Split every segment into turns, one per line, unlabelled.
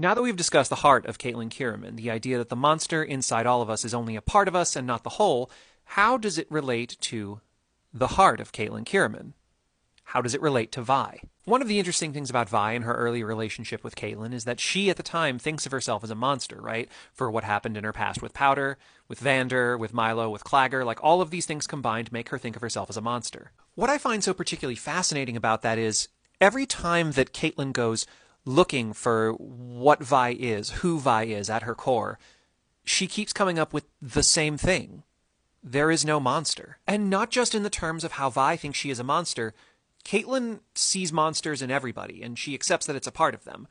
Now that we've discussed the heart of Caitlin Kierman, the idea that the monster inside all of us is only a part of us and not the whole, how does it relate to the heart of Caitlin Kierman? How does it relate to Vi? One of the interesting things about Vi and her early relationship with Caitlin is that she at the time thinks of herself as a monster, right? For what happened in her past with Powder, with Vander, with Milo, with Clagger, like all of these things combined make her think of herself as a monster. What I find so particularly fascinating about that is every time that Caitlin goes looking for what Vi is, who Vi is at her core, she keeps coming up with the same thing. There is no monster. And not just in the terms of how Vi thinks she is a monster. Caitlin sees monsters in everybody, and she accepts that it's a part of them.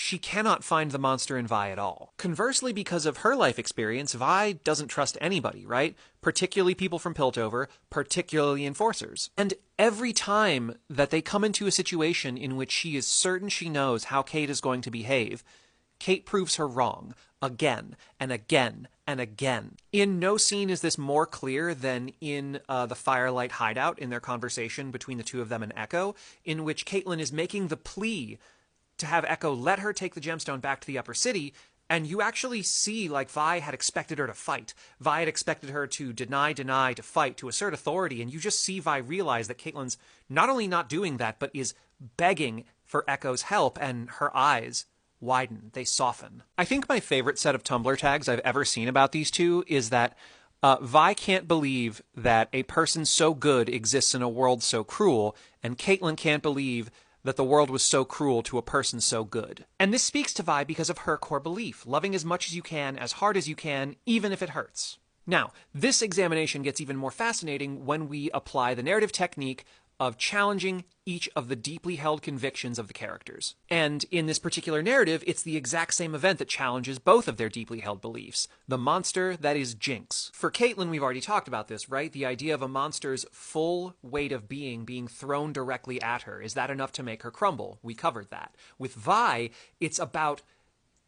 She cannot find the monster in Vi at all. Conversely, because of her life experience, Vi doesn't trust anybody, right? Particularly people from Piltover, particularly enforcers. And every time that they come into a situation in which she is certain she knows how Cait is going to behave, Cait proves her wrong, again and again and again. In no scene is this more clear than in the Firelight hideout in their conversation between the two of them and Echo, in which Caitlin is making the plea to have Echo let her take the gemstone back to the upper city, and you actually see like Vi had expected her to fight. Vi had expected her to deny, to fight, to assert authority, and you just see Vi realize that Caitlin's not only not doing that, but is begging for Echo's help, and her eyes widen, they soften. I think my favorite set of Tumblr tags I've ever seen about these two is that Vi can't believe that a person so good exists in a world so cruel, and Caitlin can't believe that the world was so cruel to a person so good. And this speaks to Vi because of her core belief, loving as much as you can, as hard as you can, even if it hurts. Now, this examination gets even more fascinating when we apply the narrative technique of challenging each of the deeply held convictions of the characters. And in this particular narrative, it's the exact same event that challenges both of their deeply held beliefs. The monster that is Jinx. For Caitlin, we've already talked about this, right? The idea of a monster's full weight of being thrown directly at her. Is that enough to make her crumble? We covered that. With Vi, it's about,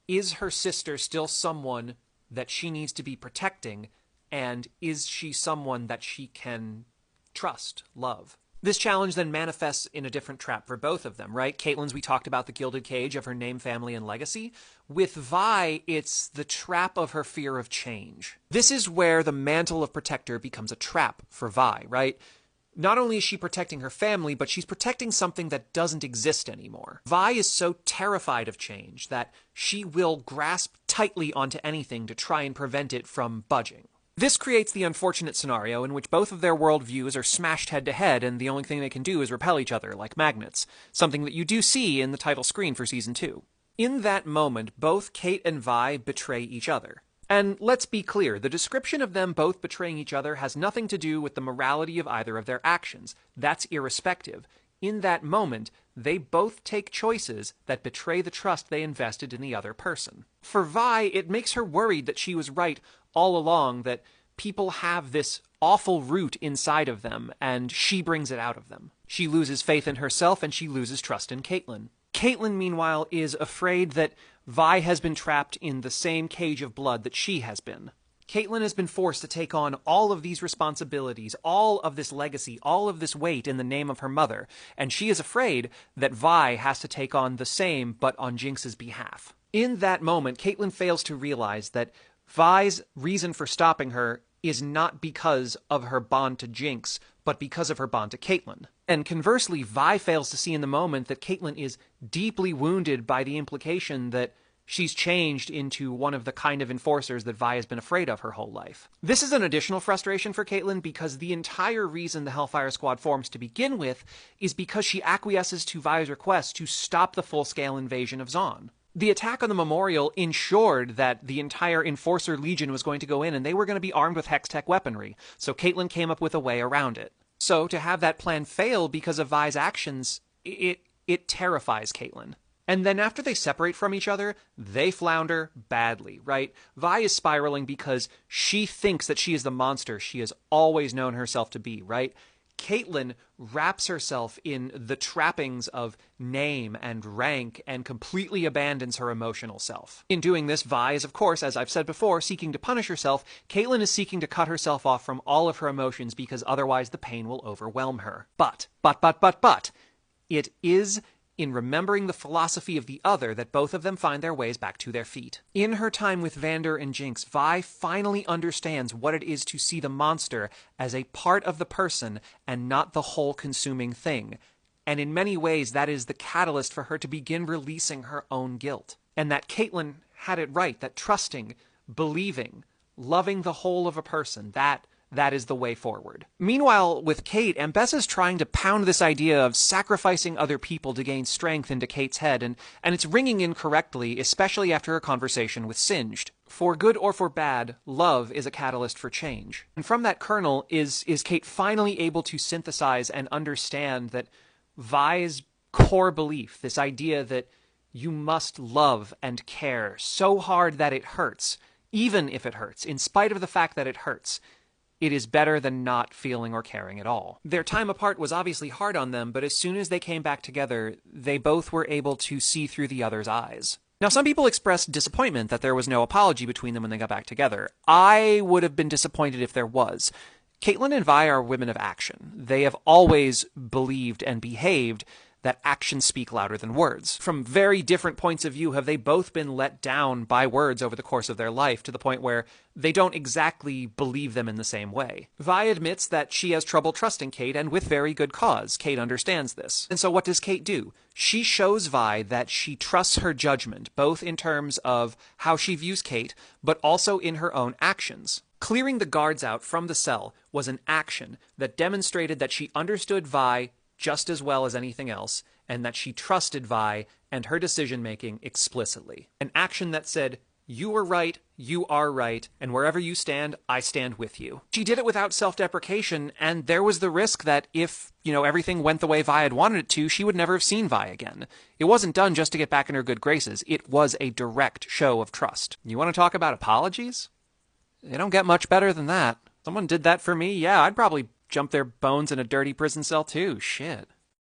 is her sister still someone that she needs to be protecting? And is she someone that she can trust, love? This challenge then manifests in a different trap for both of them, right? Caitlin's, we talked about the gilded cage of her name, family, and legacy. With Vi, it's the trap of her fear of change. This is where the mantle of protector becomes a trap for Vi, right? Not only is she protecting her family, but she's protecting something that doesn't exist anymore. Vi is so terrified of change that she will grasp tightly onto anything to try and prevent it from budging. This creates the unfortunate scenario in which both of their worldviews are smashed head-to-head and the only thing they can do is repel each other, like magnets, something that you do see in the title screen for Season 2. In that moment, both Cait and Vi betray each other. And let's be clear, the description of them both betraying each other has nothing to do with the morality of either of their actions. That's irrespective. In that moment, they both take choices that betray the trust they invested in the other person. For Vi, it makes her worried that she was right all along, that people have this awful root inside of them, and she brings it out of them. She loses faith in herself, and she loses trust in Caitlin. Caitlin, meanwhile, is afraid that Vi has been trapped in the same cage of blood that she has been. Caitlin has been forced to take on all of these responsibilities, all of this legacy, all of this weight in the name of her mother, and she is afraid that Vi has to take on the same, but on Jinx's behalf. In that moment, Caitlin fails to realize that Vi's reason for stopping her is not because of her bond to Jinx, but because of her bond to Caitlin. And conversely, Vi fails to see in the moment that Caitlin is deeply wounded by the implication that she's changed into one of the kind of enforcers that Vi has been afraid of her whole life. This is an additional frustration for Caitlin because the entire reason the Hellfire Squad forms to begin with is because she acquiesces to Vi's request to stop the full-scale invasion of Zaun. The attack on the memorial ensured that the entire Enforcer Legion was going to go in and they were going to be armed with Hextech weaponry, so Caitlin came up with a way around it. So to have that plan fail because of Vi's actions, it terrifies Caitlin. And then after they separate from each other, they flounder badly, right? Vi is spiraling because she thinks that she is the monster she has always known herself to be, right? Caitlin wraps herself in the trappings of name and rank and completely abandons her emotional self. In doing this, Vi is, of course, as I've said before, seeking to punish herself. Caitlin is seeking to cut herself off from all of her emotions because otherwise the pain will overwhelm her. But, it is in remembering the philosophy of the other that both of them find their ways back to their feet. In her time with Vander and Jinx, Vi finally understands what it is to see the monster as a part of the person and not the whole consuming thing. And in many ways, that is the catalyst for her to begin releasing her own guilt. And that Caitlyn had it right, that trusting, believing, loving the whole of a person, that is the way forward. Meanwhile, with Cait, Ambessa's trying to pound this idea of sacrificing other people to gain strength into Cait's head, and it's ringing incorrectly, especially after her conversation with Singed. For good or for bad, love is a catalyst for change. And from that kernel is Cait finally able to synthesize and understand that Vi's core belief, this idea that you must love and care so hard that it hurts, even if it hurts, in spite of the fact that it hurts, it is better than not feeling or caring at all. Their time apart was obviously hard on them, but as soon as they came back together, they both were able to see through the other's eyes. Now, some people expressed disappointment that there was no apology between them when they got back together. I would have been disappointed if there was. Caitlyn and Vi are women of action. They have always believed and behaved that actions speak louder than words. From very different points of view have they both been let down by words over the course of their life to the point where they don't exactly believe them in the same way. Vi admits that she has trouble trusting Cait, and with very good cause. Cait understands this. And so what does Cait do? She shows Vi that she trusts her judgment, both in terms of how she views Cait, but also in her own actions. Clearing the guards out from the cell was an action that demonstrated that she understood Vi just as well as anything else, and that she trusted Vi and her decision-making explicitly. An action that said, you were right, you are right, and wherever you stand, I stand with you. She did it without self-deprecation, and there was the risk that if, everything went the way Vi had wanted it to, she would never have seen Vi again. It wasn't done just to get back in her good graces. It was a direct show of trust. You want to talk about apologies? They don't get much better than that. Someone did that for me, yeah, I'd probably jump their bones in a dirty prison cell too. Shit.